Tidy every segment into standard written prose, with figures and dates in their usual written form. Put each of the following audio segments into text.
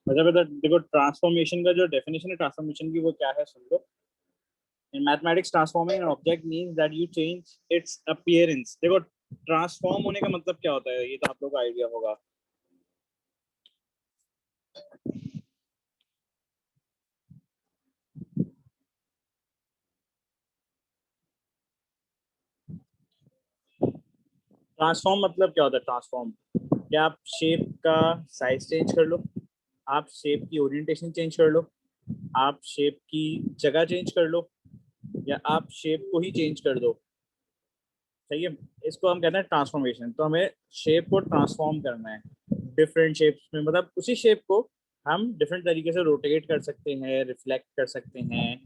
मतलब देखो ट्रांसफॉर्मेशन का जो डेफिनेशन है ट्रांसफॉर्मेशन की वो क्या है सुन लो। In mathematics, transforming an object means that you change its appearance. देखो ट्रांसफॉर्म होने का मतलब क्या होता है, ये तो आप लोगों को आइडिया होगा। ट्रांसफॉर्म मतलब क्या होता है? ट्रांसफॉर्म क्या आप शेप का साइज चेंज कर लो, आप शेप की ओरिएंटेशन चेंज कर लो, आप शेप की जगह चेंज कर लो, या आप शेप को ही चेंज कर दो। सही है, इसको हम कहते हैं ट्रांसफॉर्मेशन। तो हमें शेप को ट्रांसफॉर्म करना है डिफरेंट शेप्स में, मतलब उसी शेप को हम डिफरेंट तरीके से रोटेट कर सकते हैं, रिफ्लेक्ट कर सकते हैं।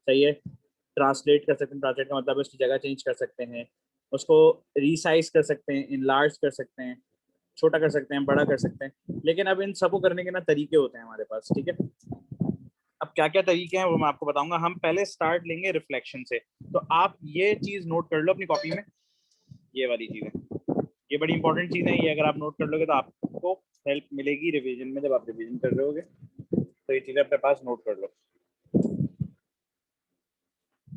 सही है, ट्रांसलेट कर सकते हैं। ट्रांसलेट का मतलब उसकी जगह चेंज कर सकते हैं, उसको रीसाइज कर सकते हैं, इनलार्ज कर सकते हैं, छोटा कर सकते हैं, बड़ा कर सकते हैं। लेकिन अब इन सबको करने के ना तरीके होते हैं हमारे पास, ठीक है। अब क्या क्या तरीके हैं वो मैं आपको बताऊंगा। हम पहले स्टार्ट लेंगे रिफ्लेक्शन से। तो आप ये चीज नोट कर लो अपनी कॉपी में, ये वाली चीज है, ये बड़ी इंपॉर्टेंट चीज है। ये अगर आप नोट कर लोगे तो आपको हेल्प मिलेगी रिवीजन में, जब आप रिवीजन कर रहे होगे तो ये चीजें अपने पास नोट कर लो।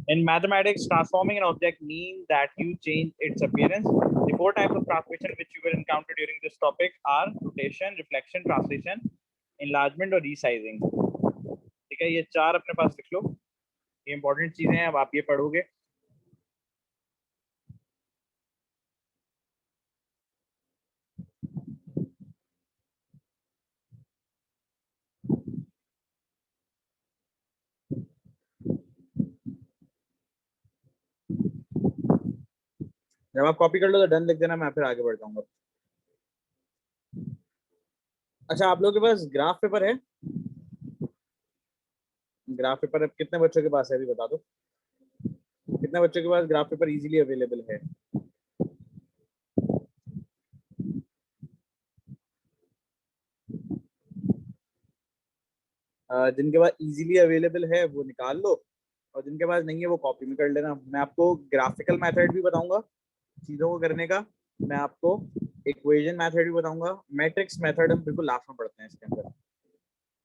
In mathematics, transforming an object means that you change its appearance. The four types of transformation which you will encounter during this topic are rotation, reflection, translation, enlargement और resizing. ठीक है, ये चार अपने पास लिख लो, ये इंपॉर्टेंट चीजें हैं। अब आप ये पढ़ोगे। जब आप कॉपी कर लो तो डन लिख देना, मैं फिर आगे बढ़ जाऊंगा। अच्छा, आप लोगों के पास ग्राफ पेपर है? ग्राफ पेपर अब कितने बच्चों के पास है, अभी बता दो। कितने बच्चों के पास ग्राफ पेपर इजीली अवेलेबल है? जिनके पास इजीली अवेलेबल है वो निकाल लो, और जिनके पास नहीं है वो कॉपी में कर लेना। मैं आपको ग्राफिकल मेथड भी बताऊंगा चीजों को करने का, मैं आपको इक्वेशन मेथड भी बताऊंगा। मैट्रिक्स मेथड हम बिल्कुल लास्ट में पढ़ते हैं इसके अंदर।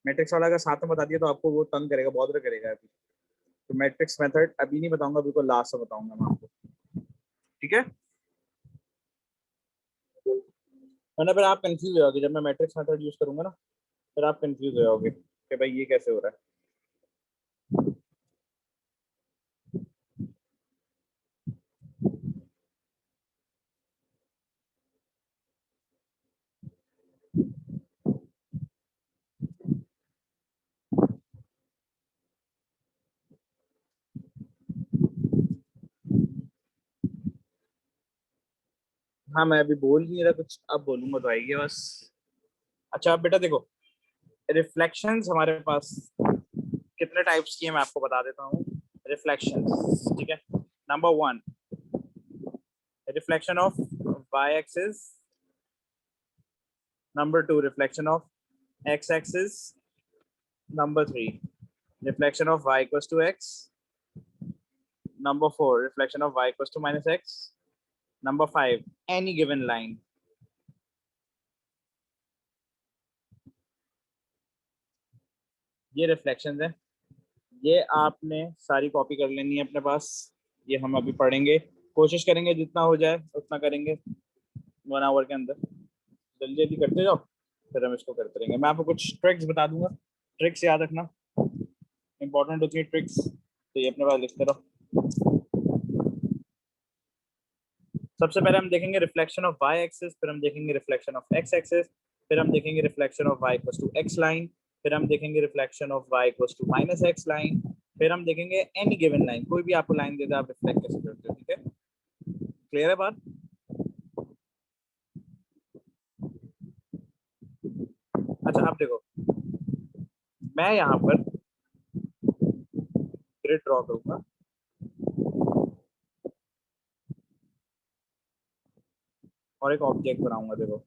मैट्रिक्स वाला अगर साथ में बता दिया तो आपको वो तंग करेगा, बॉदर करेगा अभी। तो मैट्रिक्स मेथड अभी नहीं बताऊंगा, बिल्कुल लास्ट में बताऊंगा मैं आपको, ठीक है। वरना फिर आप कंफ्यूज हो जाओगे, जब मैं मैट्रिक्स मेथड यूज करूंगा ना, फिर आप कंफ्यूज हो जाओगे कि भाई ये कैसे हो रहा है। हाँ, मैं अभी बोल नहीं रहा कुछ, अब बोलूंगा तो आएगी बस। अच्छा, अब बेटा देखो, रिफ्लेक्शंस हमारे पास कितने टाइप्स की है मैं आपको बता देता हूँ। रिफ्लेक्शंस, ठीक है। Number one, reflection of Y axis. Number two, reflection of X axis. Number three, reflection of y equals to x. Number four, reflection of y equals to minus x. Number five, any given line. ये reflections हैं, ये आपने सारी copy कर लेनी है अपने पास। ये हम अभी पढ़ेंगे, कोशिश करेंगे जितना हो जाए उतना करेंगे 1 आवर के अंदर। जल्दी जल्दी करते जाओ, फिर हम इसको करते रहेंगे। मैं आपको कुछ ट्रिक्स बता दूंगा, ट्रिक्स याद रखना, इंपॉर्टेंट होती है ट्रिक्स, तो ये अपने पास लिखते रहो। सबसे पहले हम देखेंगे रिफ्लेक्शन ऑफ वाई एक्सिस, फिर हम देखेंगे रिफ्लेक्शन ऑफ एक्स एक्सिस, फिर हम देखेंगे reflection of Y equals to X line, फिर हम देखेंगे reflection of Y equals to minus X line, फिर हम देखेंगे एनी गिवन लाइन। कोई भी आपको लाइन दे दे, आप रिफ्लेक्ट कैसे करते हो, ठीक है। क्लियर है बात? अच्छा, अब देखो, मैं यहाँ पर ग्रिड ड्रॉ करूंगा और एक ऑब्जेक्ट बनाऊंगा। देखो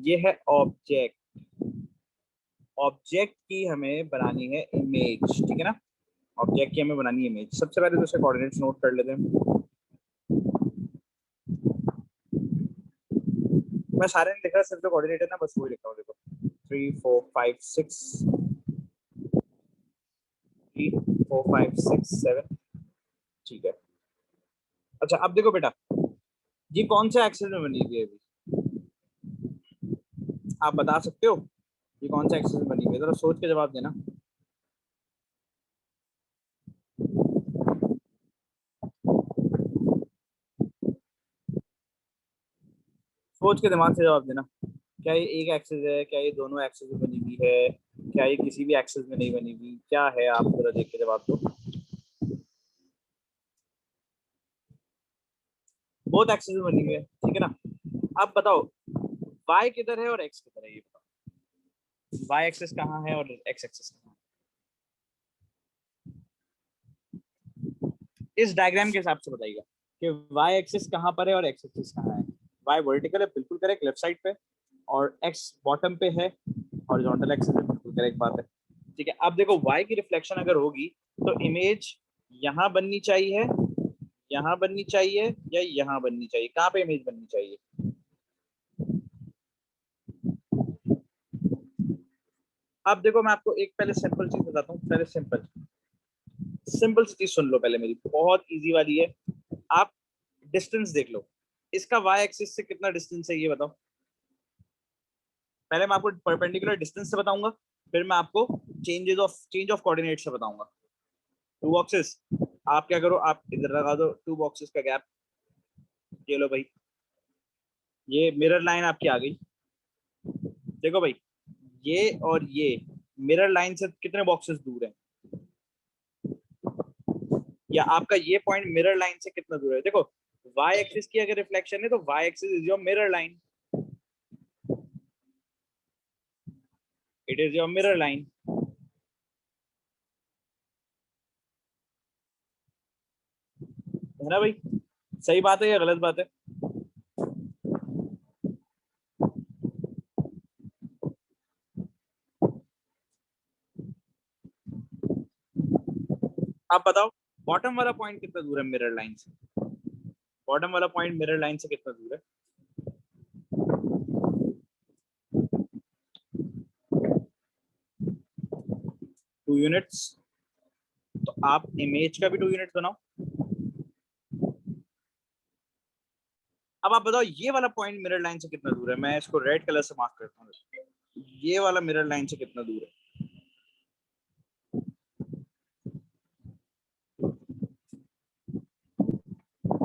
ये है ऑब्जेक्ट। ऑब्जेक्ट की हमें बनानी है इमेज, ठीक है ना। ऑब्जेक्ट की हमें बनानी है इमेज। सबसे पहले तो उसके कोऑर्डिनेट्स नोट कर लेते हैं। मैं सारे नहीं लिखा, सिर्फ जो कोऑर्डिनेट है ना बस वही लिखा हूँ। देखो 3 4 5 6 ठीक है। अच्छा अब देखो बेटा, ये कौन से एक्सेस में बनी हुई है अभी, आप बता सकते हो? ये कौन सा एक्सेस में बनी हुई है, जरा सोच के जवाब देना। सोच के दिमाग से जवाब देना। क्या ये एक एक्सेस है, क्या ये दोनों एक्सेस में बनी हुई है, क्या ये किसी भी एक्सेस में नहीं बनी हुई, क्या है? आप जरा देख के जवाब दो। बहुत एक्सेस में बनी हुई है, ठीक है ना। अब बताओ y किधर है और x किधर है, ये बताओ। y एक्सेस कहाँ है और x एक्सेस कहाँ है? इस डायग्राम के हिसाब से बताइएगा कि y एक्सेस कहाँ पर है और x एक्सेस कहाँ है। y वर्टिकल है, बिल्कुल करेक्ट, लेफ्ट साइड पे। और x बॉटम पे है, हॉरिजॉन्टल एक्सेस है, बिल्कुल करेक्ट बात है। ठीक है, अब देखो y की रिफ्लेक्शन अगर होगी तो इमेज यहाँ बननी चाहिए, यहाँ बननी चाहिए, या यहाँ बननी चाहिए? कहाँ पे इमेज बननी चाहिए? अब देखो मैं आपको एक पहले सिंपल चीज बताता हूँ। पहले सिंपल सिंपल सी चीज सुन लो पहले मेरी, बहुत इजी वाली है। आप डिस्टेंस देख लो, इसका वाई एक्सिस से कितना डिस्टेंस है ये बताओ। पहले मैं आपको परपेंडिकुलर डिस्टेंस से बताऊंगा, फिर मैं आपको चेंज ऑफ कोऑर्डिनेट से बताऊंगा। टू बॉक्सेस, आप क्या करो, आप इधर लगा दो टू बॉक्सेस का गैप। ये लो भाई, ये मिरर लाइन आपकी आ गई। देखो भाई, ये और ये मिरर लाइन से कितने बॉक्सेस दूर है, या आपका ये पॉइंट मिरर लाइन से कितना दूर है? देखो y एक्सिस की अगर रिफ्लेक्शन है तो y axis is your mirror line, it is your mirror line, है ना भाई? सही बात है या गलत बात है? आप बताओ बॉटम वाला पॉइंट कितना दूर है मिरर लाइन से? बॉटम वाला पॉइंट मिरर लाइन से कितना दूर है? 2 यूनिट्स। तो आप इमेज का भी 2 यूनिट्स बनाओ। अब आप बताओ ये वाला पॉइंट मिरर लाइन से कितना दूर है? मैं इसको रेड कलर से मार्क करता हूँ। ये वाला मिरर लाइन से कितना दूर है?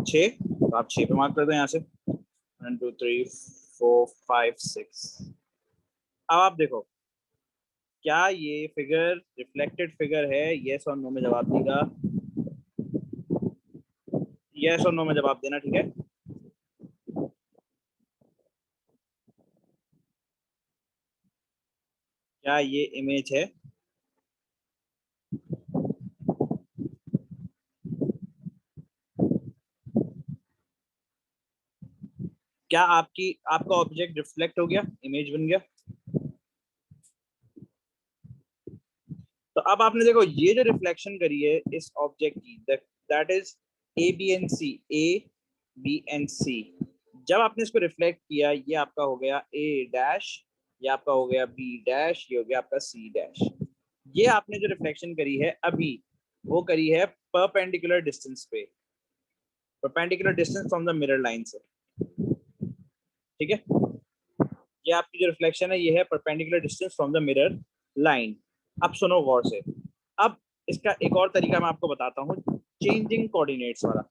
6। तो आप 6 पे मार्क कर दो यहाँ से। 1 2 3 4 5 6। अब आप देखो, क्या ये फिगर रिफ्लेक्टेड फिगर है? यस और नो में जवाब देगा। यस और नो में जवाब देना, ठीक है। क्या ये इमेज है? क्या आपका ऑब्जेक्ट रिफ्लेक्ट हो गया, इमेज बन गया? तो अब आपने देखो ये जो रिफ्लेक्शन करी है इस ऑब्जेक्ट की, that is A B and C, A B and C. जब आपने इसको रिफ्लेक्ट किया, ये आपका हो गया ए डैश, ये आपका हो गया बी डैश, ये हो गया आपका सी डैश। ये आपने जो रिफ्लेक्शन करी है अभी, वो करी है परपेंडिकुलर डिस्टेंस पे, perpendicular distance from the mirror line से, ठीक है। ये आपकी जो रिफ्लेक्शन है ये है perpendicular distance from the mirror line. अब सुनो गौर से। अब इसका एक और तरीका मैं आपको बताता हूँ, चेंजिंग कोऑर्डिनेट्स वाला।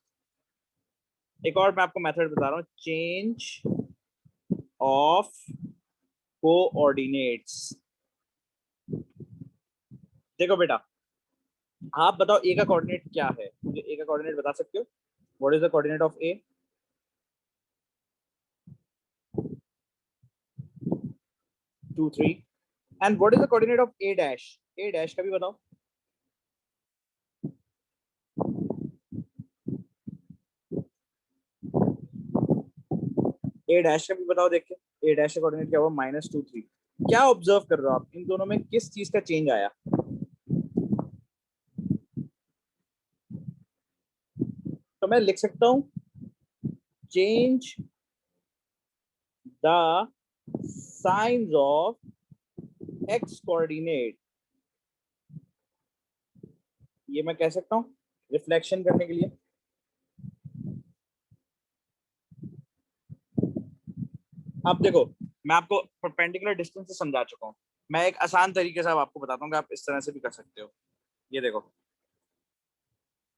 एक और मैं आपको मेथड बता रहा हूँ, चेंज ऑफ कोऑर्डिनेट्स। देखो बेटा, आप बताओ ए का कोऑर्डिनेट क्या है, मुझे ए का कोऑर्डिनेट बता सकते हो? What is the coordinate of A? 2 3। And what is the coordinate of A dash? A dash का भी बताओ। ए डैश का भी बताओ, देख के ए डैश का कोऑर्डिनेट क्या हुआ? -2 3। क्या ऑब्जर्व कर रहे हो आप, इन दोनों में किस चीज का चेंज आया? तो मैं लिख सकता हूं change the signs of x coordinate. ये मैं कह सकता हूं रिफ्लेक्शन करने के लिए। अब देखो, मैं आपको परपेंडिकुलर डिस्टेंस से समझा चुका हूं। मैं एक आसान तरीके से अब आपको बताता हूँ कि आप इस तरह से भी कर सकते हो। ये देखो,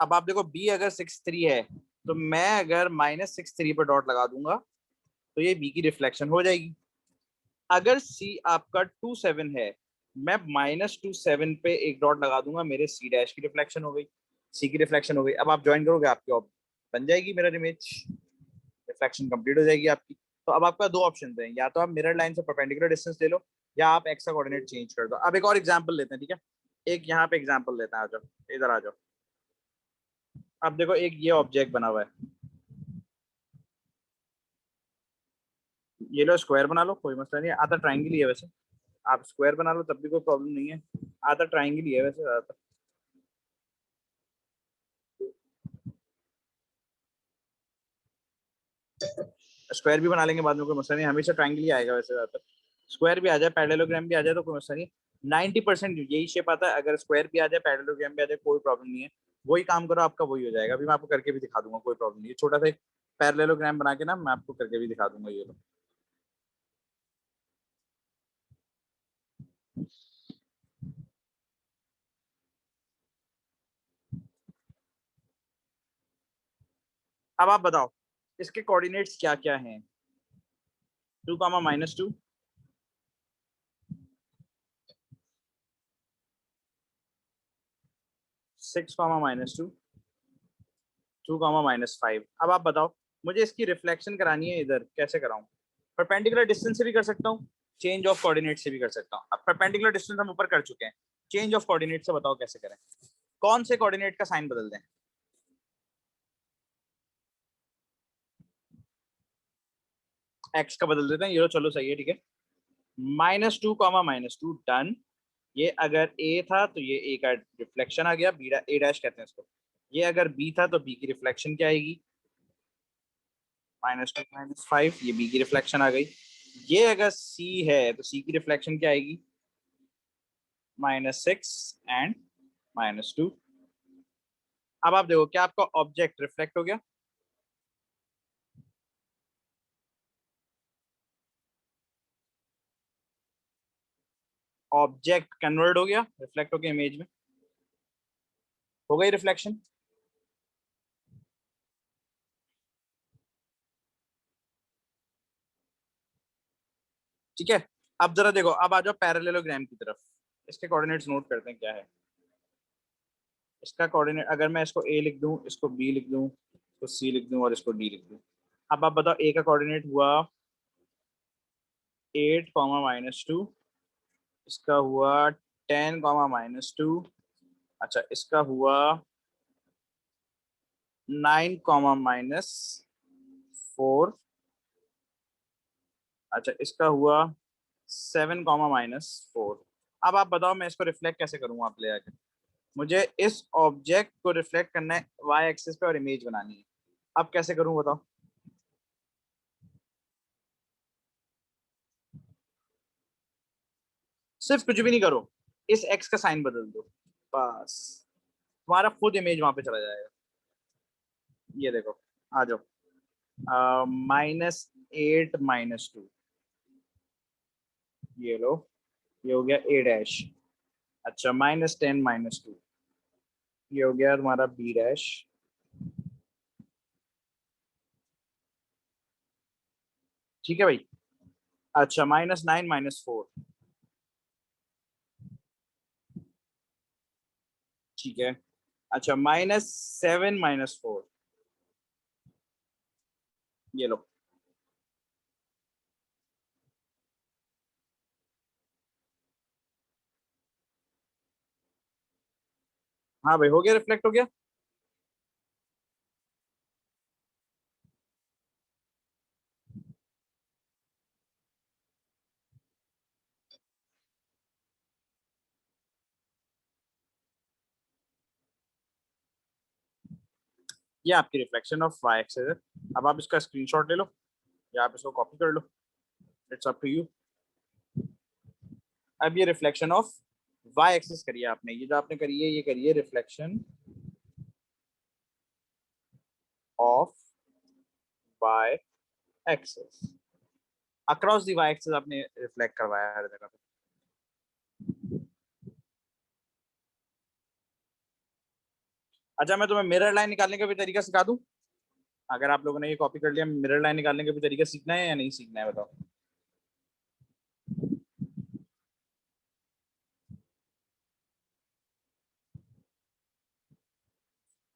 अब आप देखो बी अगर 6 3 है, तो मैं अगर -6 3 पर डॉट लगा दूंगा तो ये बी की रिफ्लेक्शन हो जाएगी। अगर सी आपका 2 7 है, मैं -2 7 पे एक डॉट लगा दूंगा, मेरे सी डैश की रिफ्लेक्शन हो गई, सी की रिफ्लेक्शन हो गई। अब आप ज्वाइन करोगे, आपकी बन जाएगी मिरर इमेज, रिफ्लेक्शन कंप्लीट हो जाएगी आपकी। तो अब आपका दो ऑप्शन है, या तो आप मिरर लाइन से परपेंडिकुलर डिस्टेंस ले लो, या आप एक्स का कोऑर्डिनेट चेंज कर दो। अब एक और एग्जांपल लेते हैं, ठीक है? एक यहाँ पे एग्जांपल लेते हैं, आ जाओ इधर आ जाओ। अब देखो, एक ये ऑब्जेक्ट बना हुआ है, ये लो स्क्वायर बना लो, कोई मसला नहीं है, आता ट्राइंगल ही है वैसे। आप स्क्वायर बना लो तब भी कोई प्रॉब्लम नहीं है, आता ट्राइंगल ही है वैसे ज्यादातर। स्क्वायर भी बना लेंगे बाद में, कोई मसला नहीं, हमेशा ट्राइंगल ही आएगा वैसे ज्यादातर। स्क्वायर भी आ जाए, पैरेललोग्राम भी आ जाए तो कोई मसला नहीं। 90% यही शेप आता है, अगर स्क्वायर भी आ जाए पैरेललोग्राम भी आ जाए कोई प्रॉब्लम नहीं है। वही काम करो, आपका वही हो जाएगा। अभी मैं आपको करके भी दिखा दूंगा, कोई प्रॉब्लम नहीं है। छोटा सा एक पैरेललोग्राम बना के ना मैं आपको करके भी दिखा दूंगा, ये लो। अब आप बताओ इसके कोऑर्डिनेट्स क्या क्या हैं? 2 - 2, 6 - 2, 2 - -5। अब आप बताओ, मुझे इसकी रिफ्लेक्शन करानी है इधर, कैसे कराऊं? परपेंडिकुलर डिस्टेंस से भी कर सकता हूँ, चेंज ऑफ कोऑर्डिनेट से भी कर सकता हूँ। अब परपेंडिकुलर डिस्टेंस हम ऊपर कर चुके हैं, चेंज ऑफ कोऑर्डिनेट से बताओ कैसे करें? कौन से कोऑर्डिनेट का साइन बदल दें? एक्स का बदल देते हैं, ये लो, चलो सही है, ठीक है। -2, डन। ये अगर ए था तो ये ए का रिफ्लेक्शन आ गया, बी ए डैश कहते हैं इसको। ये अगर बी था तो बी की रिफ्लेक्शन क्या आएगी? -2 -5, ये बी की रिफ्लेक्शन आ गई। ये अगर सी है तो सी की रिफ्लेक्शन क्या आएगी? -6 एंड -2। अब आप देखो, क्या आपका ऑब्जेक्ट रिफ्लेक्ट हो गया? ऑब्जेक्ट कन्वर्ट हो गया, रिफ्लेक्ट हो गया इमेज में, हो गई रिफ्लेक्शन। ठीक है। अब जरा देखो, अब आ जाओ पैरेललोग्राम की तरफ। इसके कोऑर्डिनेट्स नोट करते हैं क्या है। इसका कोऑर्डिनेट, अगर मैं इसको ए लिख दूं, इसको बी लिख दूं, इसको सी लिख दूं और इसको डी लिख दूं। अब आप बताओ, ए का कोऑर्डिनेट हुआ 8, -2। इसका हुआ 10, -2। अच्छा, इसका हुआ 9, -4। अच्छा, इसका हुआ 7, -4। अब आप बताओ मैं इसको रिफ्लेक्ट कैसे करूंगा, आप ले आके। मुझे इस ऑब्जेक्ट को रिफ्लेक्ट करना है वाई एक्सिस पे और इमेज बनानी है। अब कैसे करूं बताओ? सिर्फ कुछ भी नहीं करो, इस एक्स का साइन बदल दो, बस तुम्हारा खुद इमेज वहां पे चला जाएगा। ये देखो, आ जाओ। -8 - 2, ये लो, ये हो गया ए डैश। अच्छा, -10 - 2, ये हो गया तुम्हारा बी डैश। ठीक है भाई। अच्छा, -9 - 4। ठीक है। अच्छा, -7 - 4, ये लो। हाँ भाई, हो गया, रिफ्लेक्ट हो गया। ये आपकी रिफ्लेक्शन ऑफ वाई एक्सिस है। अब आप इसका स्क्रीनशॉट ले लो या आप इसको कॉपी कर लो, इट्स अप टू यू। अब ये रिफ्लेक्शन ऑफ वाई एक्सिस करिए आपने, ये जो आपने करी है ये करिए reflection of Y axis. Across the Y axis आपने रिफ्लेक्ट करवाया हर जगह पे। अच्छा, मैं तुम्हें मिरर लाइन निकालने का भी तरीका सिखा दूं। अगर आप लोगों ने ये कॉपी कर लिया, मिरर लाइन निकालने का भी तरीका सीखना है या नहीं सीखना है, बताओ।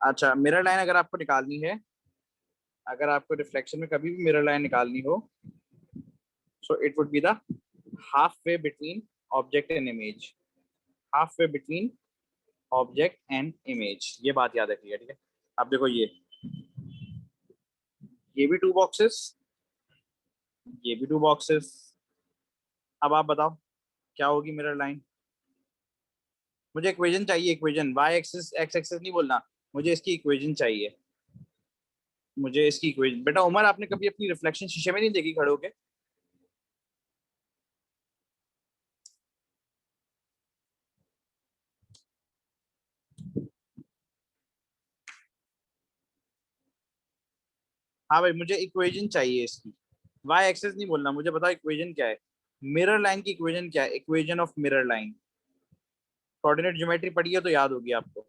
अच्छा, मिरर लाइन अगर आपको निकालनी है, अगर आपको रिफ्लेक्शन में कभी भी मिरर लाइन निकालनी हो, so it would be the half way between object and image. Half way between object and image, ये बात याद रखिए, ठीक है। अब देखो, ये भी टू बॉक्सेस, ये भी टू बॉक्सेस। अब आप बताओ क्या होगी मिरर लाइन। मुझे इक्वेशन चाहिए, equation, Y axis X axis नहीं बोलना, मुझे इसकी इक्वेशन चाहिए। मुझे इसकी इक्वेशन। बेटा उमर, आपने कभी अपनी रिफ्लेक्शन शीशे में नहीं देखी खड़े होके? हाँ भाई, मुझे इक्वेशन चाहिए इसकी। वाई एक्सिस नहीं बोलना, मुझे बताओ इक्वेशन क्या है। मिरर लाइन की इक्वेशन क्या है, equation of mirror line. Coordinate geometry पढ़ी है तो याद होगी आपको।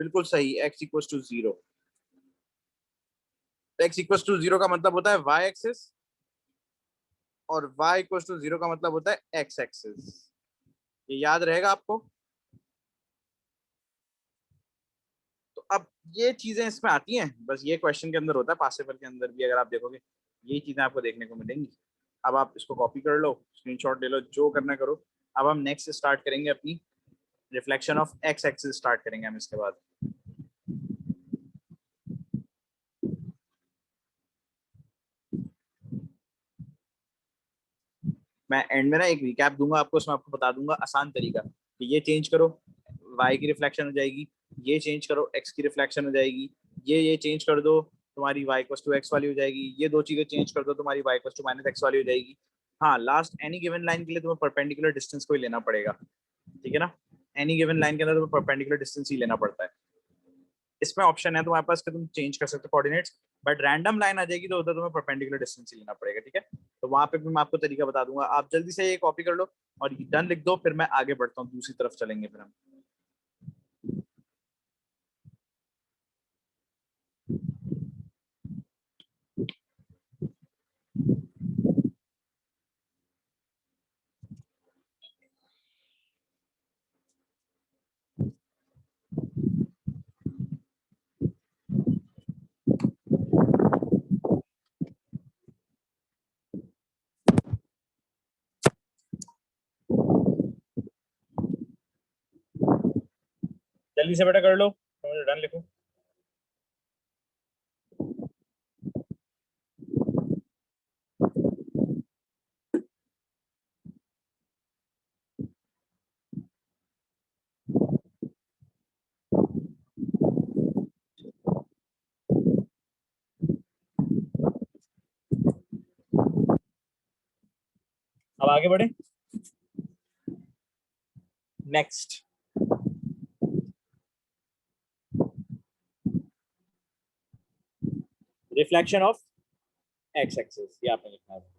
बिल्कुल सही, x = 0। x = 0 का मतलब होता है वाई एक्सिस, और y = 0 का मतलब होता है एक्स एक्सिस। ये याद रहेगा आपको। तो अब ये चीजें इसमें आती हैं, बस ये क्वेश्चन के अंदर होता है, पासेबल के अंदर भी अगर आप देखोगे ये चीजें आपको देखने को मिलेंगी। अब आप इसको कॉपी कर लो, स्क्रीनशॉट ले लो, जो करना करो। अब हम नेक्स्ट स्टार्ट करेंगे अपनी reflection of X axis, start करेंगे हम इसके बाद। मैं एंड में ना एक रिकैप दूंगा आपको, उसमें आपको बता दूंगा आसान तरीका कि ये चेंज करो, वाई की रिफ्लेक्शन हो जाएगी। ये चेंज करो, एक्स की रिफ्लेक्शन हो जाएगी। ये चेंज कर दो, तुम्हारी y = x वाली हो जाएगी। ये दो चीजें चेंज कर दो, तुम्हारी y = -x वाली हो जाएगी। हाँ, लास्ट एनी गिवन लाइन के लिए तुम्हें परपेंडिकुलर डिस्टेंस को ही लेना पड़ेगा, ठीक है ना। एनी गिवन लाइन के अंदर तुम्हें परपेंडिकुलर डिस्टेंस ही लेना पड़ता है। इसमें ऑप्शन है तुम्हारे पास कि तुम चेंज कर सकते हो कोऑर्डिनेट्स, बट रैंडम लाइन आ जाएगी तो उधर तुम्हें परपेंडिकुलर डिस्टेंस ही लेना पड़ेगा, ठीक है। तो वहां पे भी मैं आपको तरीका बता दूंगा, आप जल्दी से ये कॉपी कर लो और डन लिख दो, फिर मैं आगे बढ़ता हूँ, दूसरी तरफ चलेंगे फिर हम। जल्दी से बेटा कर लो, डन लिखो। अब आगे बढ़े। Next, reflection of X axis, ये आपने लिखना है।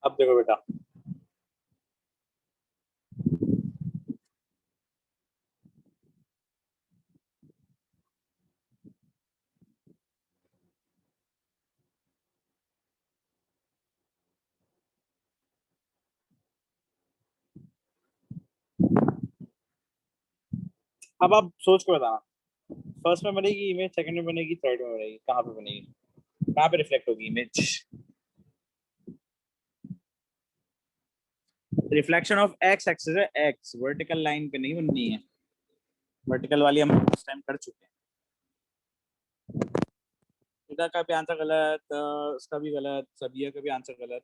अब देखो बेटा, अब आप सोच के बताना, फर्स्ट में बनेगी इमेज, सेकंड में बनेगी, थर्ड में बनेगी, कहाँ पे बनेगी, कहाँ पे रिफ्लेक्ट होगी image? Reflection of X axis है, एक्स वर्टिकल लाइन पे नहीं बननी है, वर्टिकल वाली हम उस टाइम कर चुके हैं। इधर का भी आंसर गलत, उसका भी गलत, सबिया का भी आंसर गलत।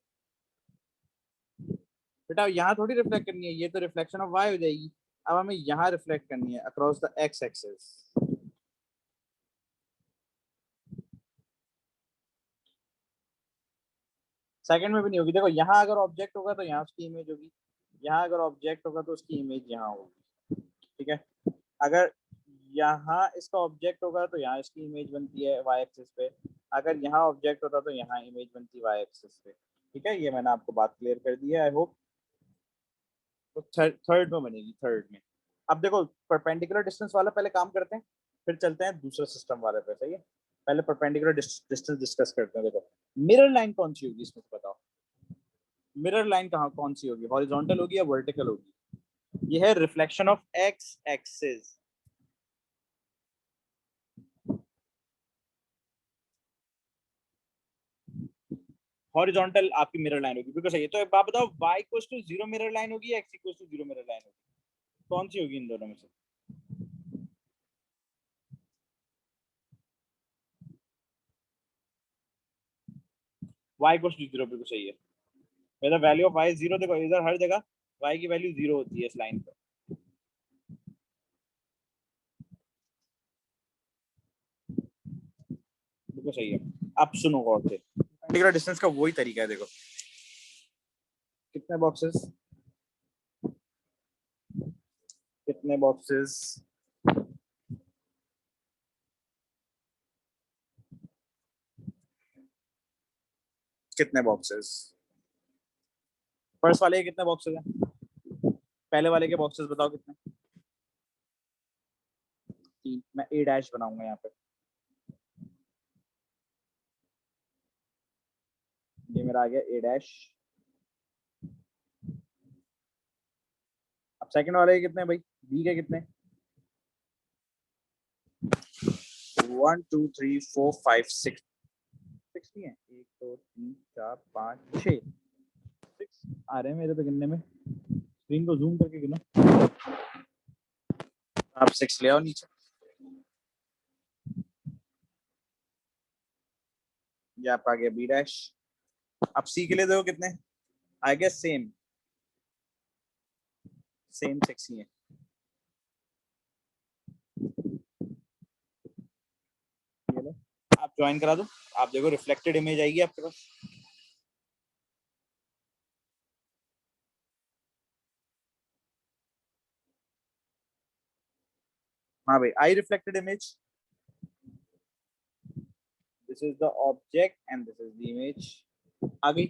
बेटा यहाँ थोड़ी रिफ्लेक्ट करनी है, ये तो रिफ्लेक्शन ऑफ वाई हो जाएगी। अब हमें यहाँ रिफ्लेक्ट करनी है across the x axis. Second में भी नहीं होगी। देखो यहाँ अगर ऑब्जेक्ट होगा तो यहाँ उसकी इमेज होगी, यहाँ अगर ऑब्जेक्ट होगा तो उसकी इमेज यहाँ होगी, ठीक है। अगर यहाँ इसका ऑब्जेक्ट होगा तो यहाँ इसकी इमेज बनती है वाई एक्सिस पे, अगर यहाँ ऑब्जेक्ट होता तो यहाँ इमेज बनती वाई एक्सिस पे, ठीक है। ये मैंने आपको बात क्लियर कर दी है, आई होप। तो थर्ड में बनेगी, थर्ड में। अब देखो परपेंडिकुलर डिस्टेंस वाला पहले काम करते हैं, फिर चलते हैं दूसरे सिस्टम वाले पे, सही है। पहले परपेंडिकुलर डिस्टेंस डिस्कस करते हैं। देखो मिरर लाइन कौन सी होगी इसमें बताओ, मिरर लाइन कहाँ कौन सी होगी, हॉरिजॉन्टल होगी या वर्टिकल होगी? ये है reflection of X axis. Horizontal आपकी मिरर लाइन होगी, बिल्कुल सही है। तो एक बात बताओ, y इक्वल्स टू 0 मिरर लाइन होगी या x इक्वल्स टू 0 मिरर लाइन होगी? कौन सी होगी इन दोनों में से? y इक्वल्स टू 0 बिल्कुल सही है। मतलब वैल्यू ऑफ y 0, देखो इधर हर जगह y की वैल्यू 0 होती है इस लाइन पर, बिल्कुल सही है। अब सुनो गौर से, परपेंडिकुलर डिस्टेंस का वही तरीका है। देखो कितने बॉक्सेस, कितने बॉक्सेस, कितने बॉक्सेस? फर्स्ट वाले के कितने बॉक्सेस हैं? पहले वाले के बॉक्सेस बताओ कितने? 3। मैं ए डैश बनाऊंगा यहाँ पे, ये मेरा आ गया ए डैश। अब सेकंड वाले के कितने भाई, बी के कितने? 1 2 3 4 5 6, 6 नहीं है, 1 2 3 4 5 6, 6 आ रहे हैं मेरे तो गिनने में, स्क्रीन को जूम करके गिनो। आप 6 ले आओ नीचे, ये आपका आ गया बी डैश। अब सी के लिए देखो कितने आई गेस, सेम सेम 6 ही है। ये लो, आप ज्वाइन करा दो, आप देखो रिफ्लेक्टेड इमेज आएगी आपके पास। हाँ भाई, I reflected image, this is the object and this is the image. आ गई।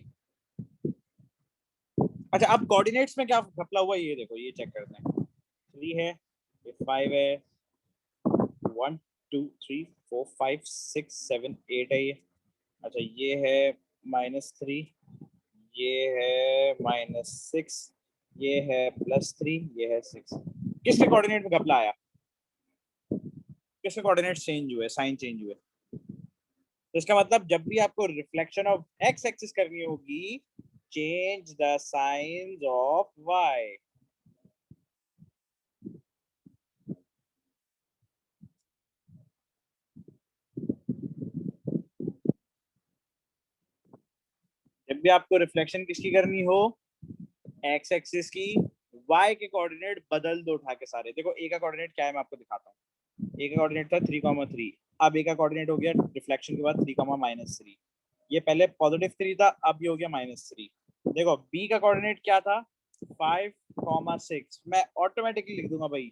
अच्छा अब कोऑर्डिनेट्स में क्या घपला हुआ ये देखो, ये चेक करते हैं। 3 है, ये 5 है, 1 2 3 4 5 6 7 8 है ये। अच्छा ये है -3, ये है -6, ये है +3, ये है 6। किसके कोऑर्डिनेट में घपला आया? किसके कोऑर्डिनेट चेंज हुए, साइन चेंज हुए? तो इसका मतलब जब भी आपको रिफ्लेक्शन ऑफ एक्स एक्सिस करनी होगी, change the signs of Y. जब भी आपको रिफ्लेक्शन किसकी करनी हो, एक्स एक्सिस की, वाई के कोऑर्डिनेट बदल दो उठा के सारे। देखो ए का कोऑर्डिनेट क्या है मैं आपको दिखाता हूँ। ए का कोऑर्डिनेट था 3,3, अब ए का कोऑर्डिनेट हो गया रिफ्लेक्शन के बाद 3,-3। ये पहले +3 था, अब ये हो गया -3। देखो बी का कोऑर्डिनेट क्या था, 5,6, मैं ऑटोमेटिकली लिख दूंगा भाई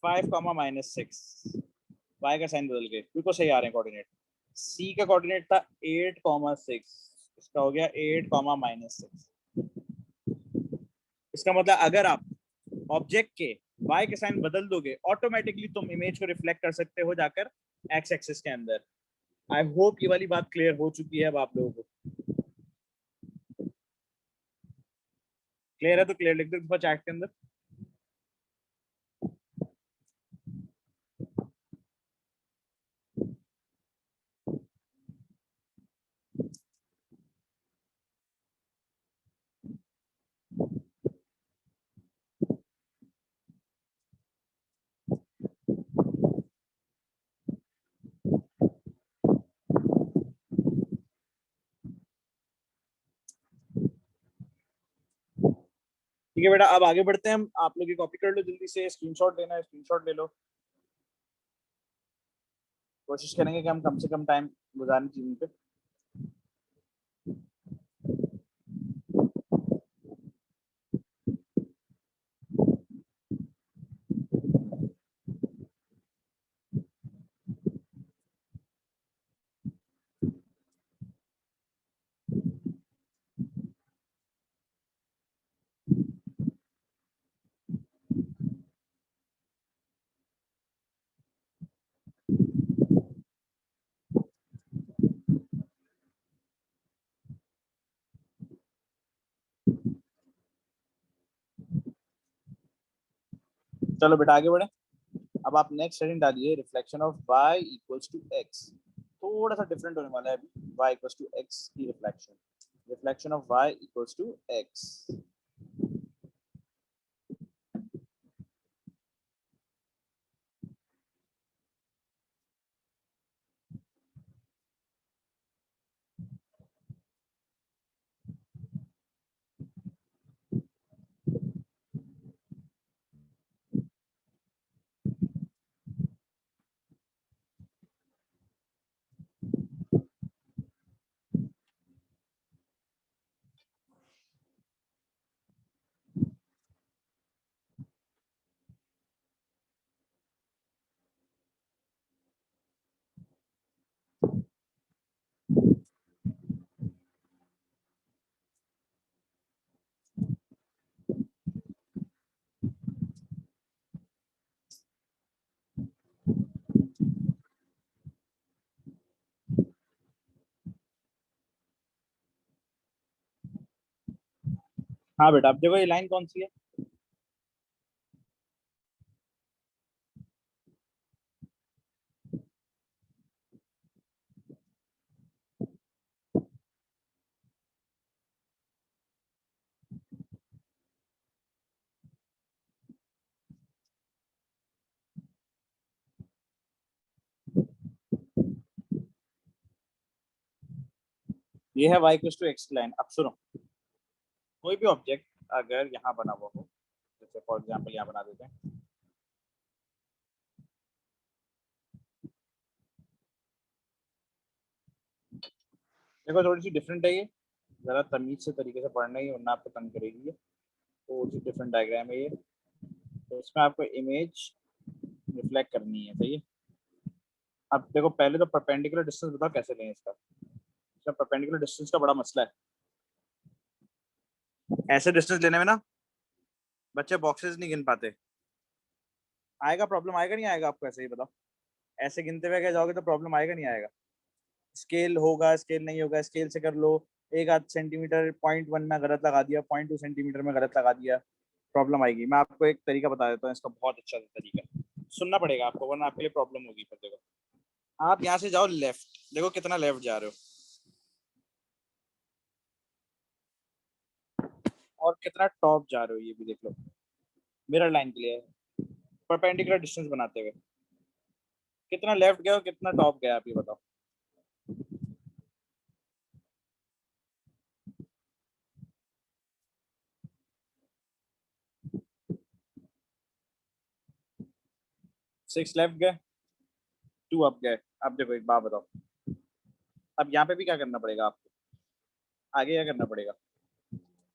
5,-6, वाई का साइन बदल के बिल्कुल सही आ रहे हैं कोऑर्डिनेट। सी का कोऑर्डिनेट था 8,6, इसका हो गया 8,-6। इसका मतलब अगर आप ऑब्जेक्ट के y के साइन बदल दोगे ऑटोमेटिकली तुम इमेज को रिफ्लेक्ट कर सकते हो जाकर x एक्सिस के अंदर। आई होप ये वाली बात क्लियर हो चुकी है अब आप लोगों को। क्लियर है तो क्लियर लिख दो चैट के अंदर। ठीक है बेटा, अब आगे बढ़ते हैं हम। आप लोग ये कॉपी कर लो जल्दी से, स्क्रीनशॉट लेना है स्क्रीनशॉट ले लो। कोशिश करेंगे कि हम कम से कम टाइम गुजारने चीज़ों पे। चलो बेटा आगे बढ़े। अब आप नेक्स्ट हेडिंग डालिए, reflection of y equals to x। थोड़ा सा डिफरेंट होने वाला है अभी। y इक्वल्स टू x की reflection, reflection of y equals to x। हाँ बेटा, अब देखो ये लाइन कौन सी है। ये है y इक्वल्स टू x की लाइन। अब सुनो, कोई भी ऑब्जेक्ट अगर यहाँ बना हुआ हो, जैसे फॉर एग्जांपल यहाँ बना देते हैं, देखो थोड़ी सी डिफरेंट है ये, जरा तमीज से तरीके से पढ़ना ही, वरना आपको तंग करेगी ये। तो थोड़ी सी डिफरेंट डायग्राम है ये। तो इसमें आपको इमेज रिफ्लेक्ट करनी है, सही है। अब देखो पहले तो परपेंडिकुलर डिस्टेंस बताओ कैसे लें इसका। इसका परपेंडिकुलर डिस्टेंस का बड़ा मसला है। ऐसे डिस्टेंस लेने में ना बच्चे बॉक्सेस नहीं गिन पाते। आएगा प्रॉब्लम, आएगा नहीं आएगा आपको, ऐसे ही बताओ। ऐसे गिनते हुए क्या जाओगे तो प्रॉब्लम आएगा नहीं आएगा। स्केल होगा, स्केल नहीं होगा, स्केल से कर लो। एक आध सेंटीमीटर 0.1 में गलत लगा दिया, 0.2 सेंटीमीटर में गलत लगा दिया, प्रॉब्लम आएगी। मैं आपको एक तरीका बता देता हूँ इसका, बहुत अच्छा तरीका। सुनना पड़ेगा आपको वरना आपके लिए प्रॉब्लम होगी। फिर देखो, आप यहाँ से जाओ लेफ्ट, देखो कितना लेफ्ट जा रहे हो और कितना टॉप जा रहे हो, ये भी देख लो। मिरर लाइन के लिए परपेंडिकुलर डिस्टेंस बनाते हुए कितना लेफ्ट गया और कितना टॉप गया, आप ये बताओ। 6 लेफ्ट गए, 2 अप गए। अब देखो एक बात बताओ, अब यहाँ पे भी क्या करना पड़ेगा आपको, आगे क्या करना पड़ेगा।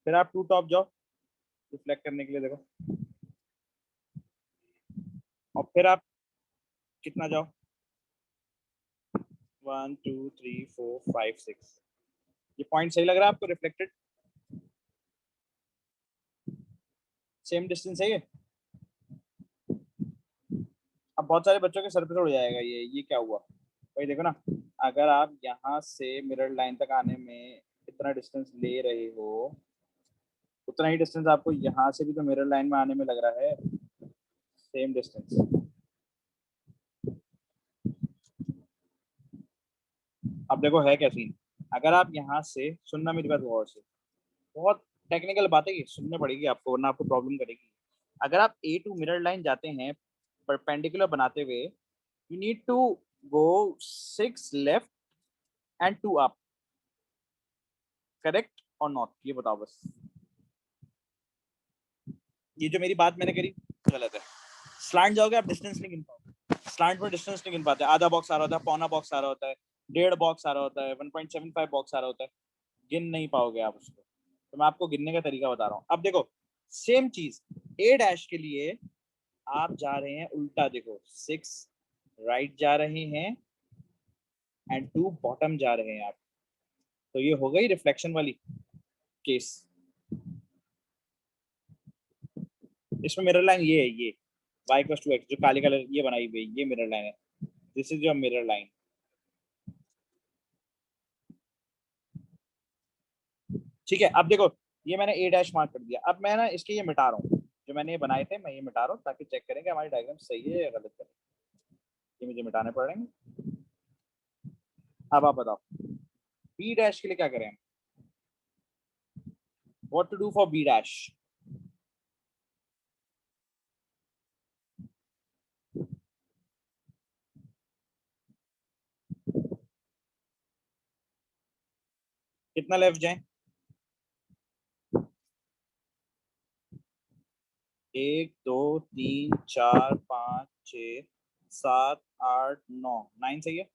फिर आप 2 टॉप जाओ रिफ्लेक्ट करने के लिए, देखो। और फिर आप कितना जाओ, 1 2 3 4 5 6। ये पॉइंट सही लग रहा है आपको रिफ्लेक्टेड। सेम डिस्टेंस है ये। अब बहुत सारे बच्चों के सर पे उड़ जाएगा ये क्या हुआ भाई, देखो ना, अगर आप यहाँ से मिरर लाइन तक आने में इतना डिस्टेंस ले रहे हो, उतना ही डिस्टेंस आपको यहाँ से भी तो मिरर लाइन में आने में लग रहा है, सेम डिस्टेंस। अब देखो है क्या सीन, अगर आप यहाँ से, सुनना मेरी बात गौर से, बहुत टेक्निकल बात है, ये सुनने पड़ेगी आपको वरना आपको प्रॉब्लम करेगी। अगर आप ए टू मिरर लाइन जाते हैं परपेंडिकुलर बनाते हुए, you need to go 6 left and 2 up, correct और नॉट, ये बताओ बस। ये जो मेरी बात मैंने करी गलत है। स्लैंट जाओगे आप डिस्टेंस नहीं गिन पाओगे, स्लैंट में डिस्टेंस नहीं गिन पाते, आधा बॉक्स आ रहा होता है, पौना बॉक्स आ रहा होता है, 1.5 बॉक्स आ रहा होता है, 1.75 बॉक्स आ रहा होता है, गिन नहीं पाओगे आप उसको। तो मैं आपको गिनने का तरीका बता रहा हूँ। अब देखो सेम चीज ए डैश के लिए आप जा रहे हैं उल्टा, देखो 6 राइट जा रहे हैं एंड 2 बॉटम जा रहे हैं आप, तो ये हो गई रिफ्लेक्शन वाली केस। इसमें मिरर लाइन ये है, ये y = 2x जो काले कलर ये बनाई हुई, ये मिरर लाइन है, this is your mirror line. ठीक है, अब देखो ये मैंने ए डैश मार्क कर दिया, अब मैं ना इसके ये मिटा रहा हूँ, जो मैंने ये बनाए थे मैं ये मिटा रहा हूँ ताकि चेक करें कि हमारी डायग्राम सही है या गलत है। ये मुझे मिटाने पड़ेंगे। अब आप बताओ बी डैश के लिए क्या करें, what to do for B dash. कितना लेफ्ट जाए, 1 2 3 4 5 6 7 8 9, 9 सही है।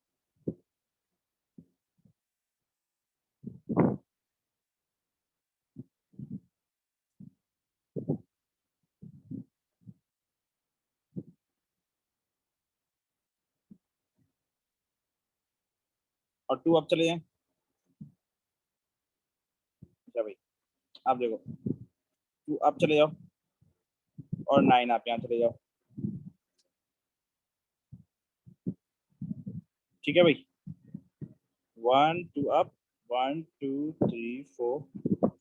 और 2 अब चले जाए, अच्छा भाई आप देखो 2 अब चले जाओ और 9 आप यहाँ चले जाओ, ठीक है भाई। 1 2 अप, 1 2 3 4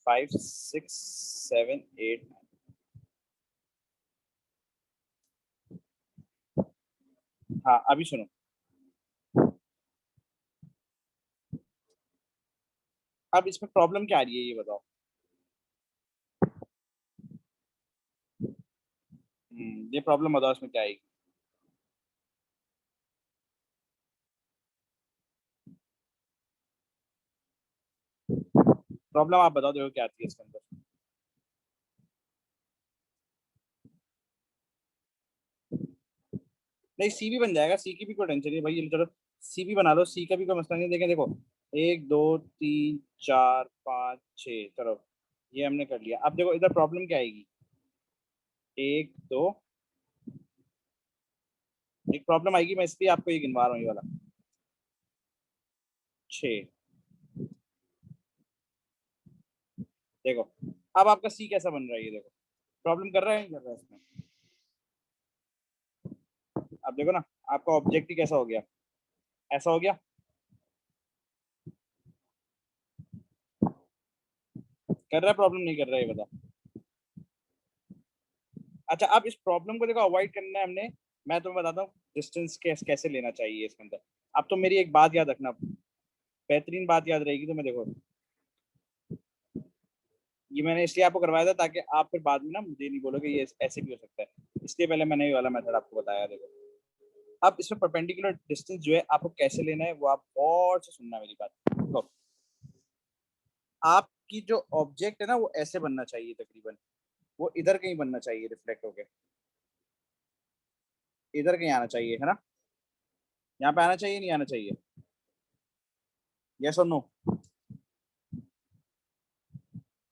5 6 7 8। हाँ अभी सुनो, अब इसमें प्रॉब्लम क्या आ रही है ये बताओ। ये प्रॉब्लम बताओ इसमें क्या आएगी। प्रॉब्लम आप बताओ, देखो क्या आती है इसके अंदर। नहीं सी भी बन जाएगा, सी की भी कोई टेंशन नहीं भाई, ये चलो सी भी बना लो, सी का भी कोई मसला नहीं। देखें देखो 1 2 3 4 5 6, चलो ये हमने कर लिया। अब देखो इधर प्रॉब्लम क्या आएगी, 1 2, एक प्रॉब्लम आएगी, मैं इसलिए आपको ये गिनवा रहा हूँ, ये वाला 6। देखो अब आपका सी कैसा बन रहा है, ये देखो प्रॉब्लम कर रहा है नहीं कर रहा है इसमें। अब देखो ना आपका ऑब्जेक्ट ही कैसा हो गया, ऐसा हो गया, कर रहा है प्रॉब्लम नहीं कर रहा है ये बता। अच्छा अब इस प्रॉब्लम को देखो अवॉइड करना है हमने, मैं तुम्हें बताता हूँ डिस्टेंस कैसे लेना चाहिए इसके अंदर। अब तो मेरी एक बात याद रखना, बेहतरीन बात याद रहेगी तुम्हें। देखो ये मैंने इसलिए आपको करवाया था ताकि आप फिर बाद में ना मुझे नहीं बोलोगे ये ऐसे भी हो सकता है, इसलिए पहले मैंने ये वाला मेथड आपको बताया। देखो अब इसमें परपेंडिकुलर डिस्टेंस जो है आपको कैसे लेना है वो आप और से सुनना मेरी बात। देखो आपकी जो ऑब्जेक्ट है ना वो ऐसे बनना चाहिए, तकरीबन वो इधर कहीं बनना चाहिए, रिफ्लेक्ट होके इधर कहीं आना चाहिए, है ना, यहाँ पे आना चाहिए नहीं आना चाहिए, यस और नो,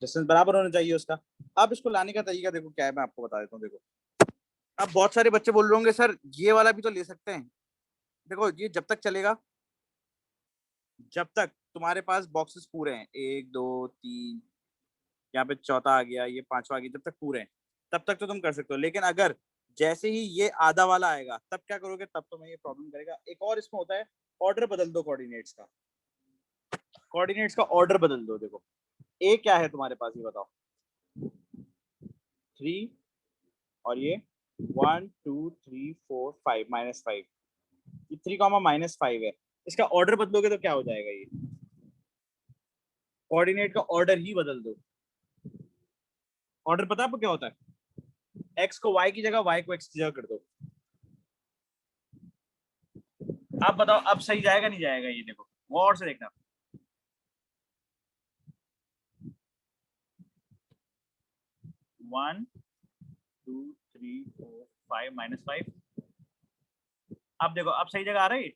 डिस्टेंस बराबर होना चाहिए उसका। अब इसको लाने का तरीका देखो क्या है, मैं आपको बता देता हूँ। देखो अब बहुत सारे बच्चे बोल रहे होंगे सर ये वाला भी तो ले सकते हैं। देखो ये जब तक चलेगा जब तक तुम्हारे पास बॉक्सेस पूरे हैं, 1 2 3, यहाँ पे चौथा आ गया, ये पांचवा आ गया, जब तक पूरे हैं तब तक तो तुम कर सकते हो, लेकिन अगर जैसे ही ये आधा वाला आएगा तब क्या करोगे, तब तो मैं ये प्रॉब्लम करेगा। एक और इसमें होता है, ऑर्डर बदल दो कोऑर्डिनेट्स का, कोऑर्डिनेट्स का ऑर्डर बदल दो। देखो ए क्या है तुम्हारे पास, ये बताओ, 3 और ये 1 2 3 4 5 -5, ये 3 -5 है। इसका ऑर्डर बदलोगे तो क्या हो जाएगा, ये कोऑर्डिनेट का ऑर्डर ही बदल दो। ऑर्डर पता है आपको क्या होता है, x को y की जगह, y को x की जगह कर दो। आप बताओ अब सही जाएगा नहीं जाएगा, ये देखो गौर से देखना। 1 2 3 4 5 -5, अब देखो अब सही जगह आ रहा है।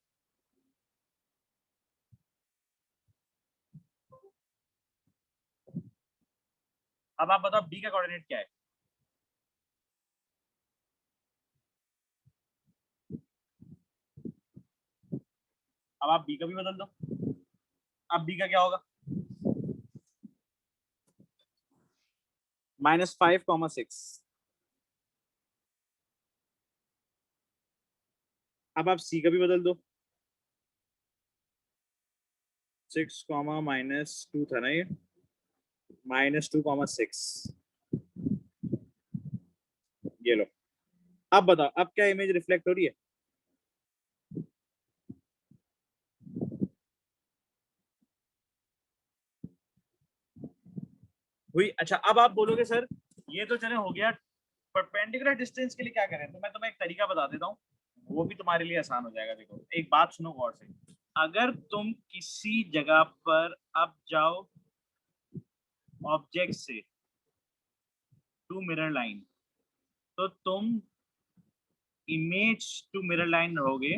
अब आप बताओ b का कोऑर्डिनेट क्या है। अब आप b का भी बदल दो, अब b का क्या होगा, -5, 6। अब आप c का भी बदल दो, 6, -2 था ना ये, -2, 6। ये लो, अब बताओ अब क्या इमेज रिफ्लेक्ट हो रही है। हुई। अच्छा अब आप बोलोगे सर ये तो चले हो गया, परपेंडिकुलर डिस्टेंस के लिए क्या करें, तो मैं तुम्हें एक तरीका बता देता हूँ, वो भी तुम्हारे लिए आसान हो जाएगा। देखो एक बात सुनो गौर से, अगर तुम किसी जगह पर अब जाओ ऑब्जेक्ट से टू मिरर लाइन, तो तुम इमेज टू मिरर लाइन रहोगे,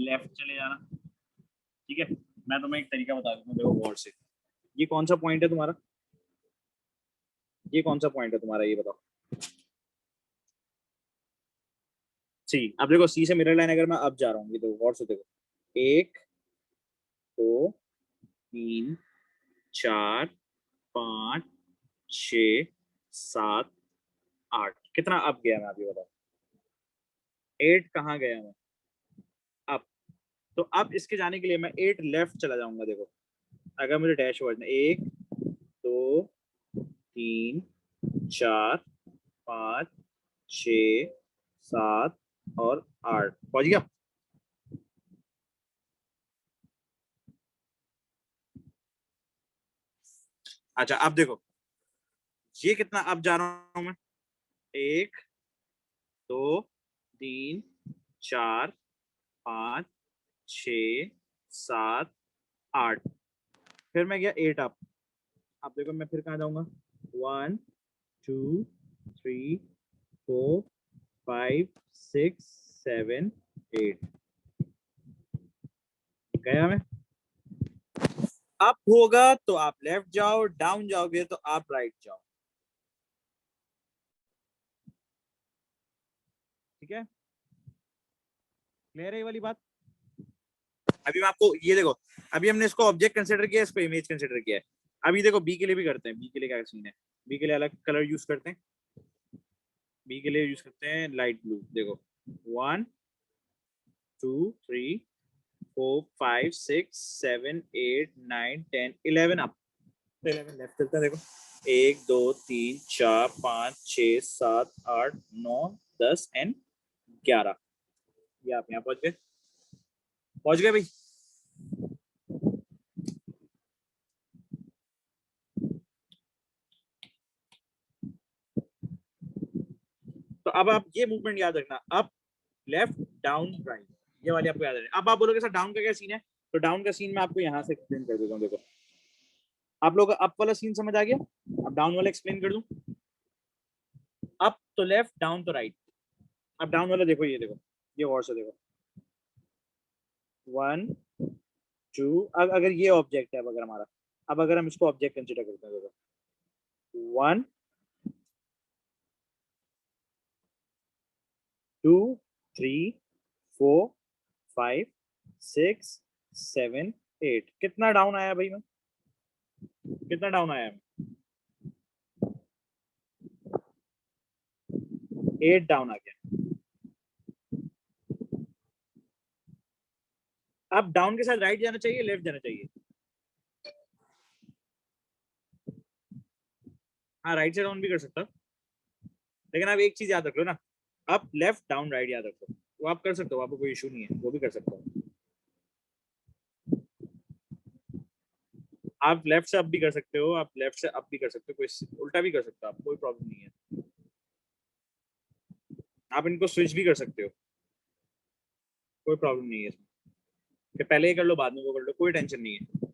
लेफ्ट चले जाना। ठीक है, मैं तुम्हें एक तरीका बता दूंगा, देखो गौर से। ये कौन सा पॉइंट है तुम्हारा, ये कौन सा पॉइंट है तुम्हारा, ये बताओ। सी। अब देखो सी से मिरर लाइन अगर मैं अब जा रहा हूँ, ये देखो गौर से देखो, 1 2 3 4 5 6 7 8, कितना अप गया मैं, अभी बताओ। 8 कहाँ गया मैं, अप। तो अब इसके जाने के लिए मैं 8 लेफ्ट चला जाऊंगा। देखो अगर मुझे डैशबोर्ड में 1 2 3 4 5 6 7 और 8 पहुंच गया। अच्छा अब देखो ये कितना अब जा रहा हूं मैं, 1 2 3 4 5 6 7 8, फिर मैं गया 8 अप। अब देखो मैं फिर कहाँ जाऊंगा, 1 2 3 4 5 6 7 8, गया मैं। अप होगा तो आप लेफ्ट जाओ, डाउन जाओगे तो आप राइट जाओ। ठीक है, क्लियर है ये वाली बात। अभी मैं आपको ये देखो, अभी हमने इसको ऑब्जेक्ट कंसिडर किया, इसको इमेज कंसिडर किया है। अभी देखो बी के लिए भी करते हैं, बी के लिए क्या सीन है, बी के लिए अलग कलर यूज करते हैं। बी के लिए यूज करते हैं लाइट ब्लू। देखो 1 2 3 4 5 6 7 8 9 10 11 अप, 11 लेफ्ट चलता है। देखो 1 2 3 4 5 6 7 8 9 10 एंड 11, ये आप यहाँ पहुंच गए, पहुंच गए भाई। तो अब आप ये मूवमेंट याद रखना, अप लेफ्ट डाउन राइट, ये वाली आपको याद रखना। अब आप बोलोगे सर डाउन का क्या सीन है, तो डाउन का सीन मैं आपको यहाँ से एक्सप्लेन कर देता हूँ। देखो आप लोग अप वाला सीन समझ आ गया, अब डाउन वाला एक्सप्लेन कर दूं। अप तो लेफ्ट, डाउन तो राइट। अब डाउन वाला देखो, ये देखो, ये और से देखो 1 2, अब अगर ये ऑब्जेक्ट है, अब अगर हमारा, अब अगर हम इसको ऑब्जेक्ट कंसिडर करते हैं, देखो 1 2 3 4 5 6 7 8, कितना डाउन आया भाई मैं, कितना डाउन आया मैं, 8 डाउन आ गया। अब डाउन के साथ राइट जाना चाहिए, लेफ्ट जाना चाहिए? हाँ, राइट से डाउन भी कर सकता, लेकिन आप एक चीज याद रख लो ना, आप लेफ्ट डाउन राइट याद रखो, वो आप कर सकते हो, आपको कोई इशू नहीं है, वो भी कर सकते हो। आप लेफ्ट से अप भी कर सकते हो, आप लेफ्ट से अप भी कर सकते हो, कोई उल्टा भी कर सकते हो, आप कोई प्रॉब्लम नहीं है। आप इनको स्विच भी कर सकते हो, कोई प्रॉब्लम नहीं है इसमें, कि पहले ये कर लो बाद में वो कर लो, कोई टेंशन नहीं है।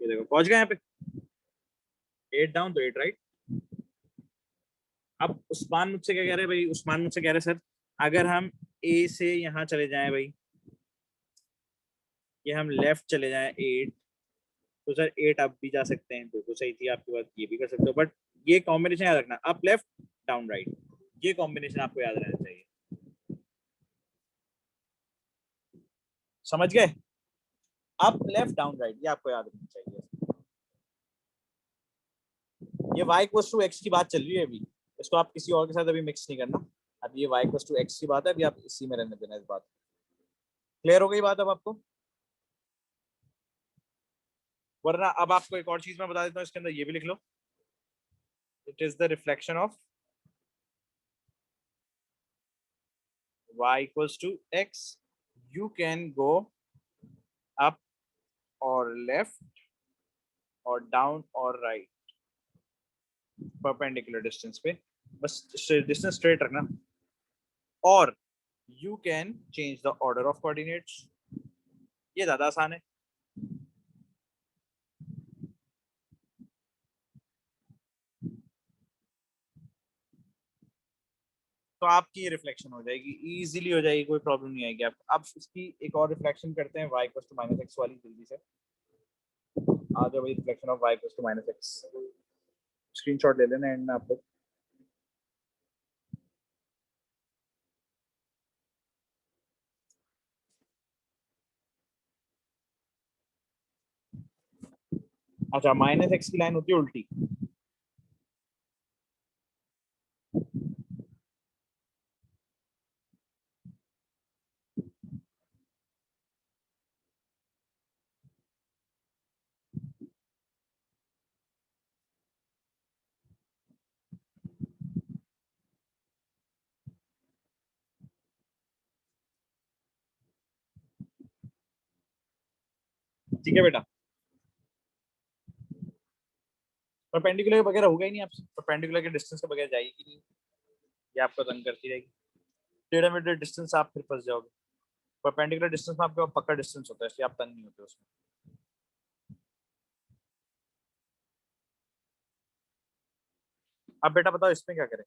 ये देखो पहुंच गए यहाँ पे, 8 डाउन तो 8 राइट। अब उस्मान मुझसे क्या कह रहे हैं भाई, उस्मान मुझसे कह रहे हैं सर, अगर हम ए से यहाँ चले जाएं भाई, ये हम लेफ्ट चले जाएं 8, तो सर 8 अप भी जा सकते हैं, बिल्कुल सही थी आपकी बात, ये भी कर सकते हो, बट ये कॉम्बिनेशन याद रखना, अप लेफ्ट डाउन राइट, ये कॉम्बिनेशन आपको याद रहना चाहिए। समझ गए? अप लेफ्ट डाउन राइट, ये आपको याद रखना चाहिए। ये y इक्वल्स टू x की बात चल रही है अभी, इसको आप किसी और के साथ अभी मिक्स नहीं करना। अब ये y इक्वल्स टू x की बात है, अभी आप इसी में रहने देना इस बात। क्लियर हो गई बात अब आपको? वरना अब आपको एक और चीज मैं बता देता हूँ, इसके अंदर ये भी लिख लो, it is the reflection of y equals to x, you can go up और लेफ्ट और डाउन और राइट परपेंडिकुलर डिस्टेंस पे, बस डिस्टेंस स्ट्रेट रखना, और you can change the order of coordinates, ये ज्यादा आसान है। तो आपकी रिफ्लेक्शन हो जाएगी, इजीली हो जाएगी, कोई प्रॉब्लम नहीं आएगी आपको। अब इसकी एक और रिफ्लेक्शन करते हैं, y equals to minus X वाली, जल्दी से आ जाओ भाई, reflection of y equals to minus X, screenshot ले लेना एंड में आप लोग। अच्छा, माइनस एक्स की लाइन होती है उल्टी, ठीक है बेटा? परपेंडिकुलर के बगैर होगा ही नहीं आपसे, परपेंडिकुलर के डिस्टेंस के बगैर जाएगी नहीं, ये आपको तंग करती रहेगी, टेढ़ा मेढ़ा डिस्टेंस आप फिर फंस जाओगे। परपेंडिकुलर डिस्टेंस में आपके पास पक्का डिस्टेंस होता है, इसलिए आप तंग नहीं होते उसमें। अब बेटा बताओ इसमें क्या करें,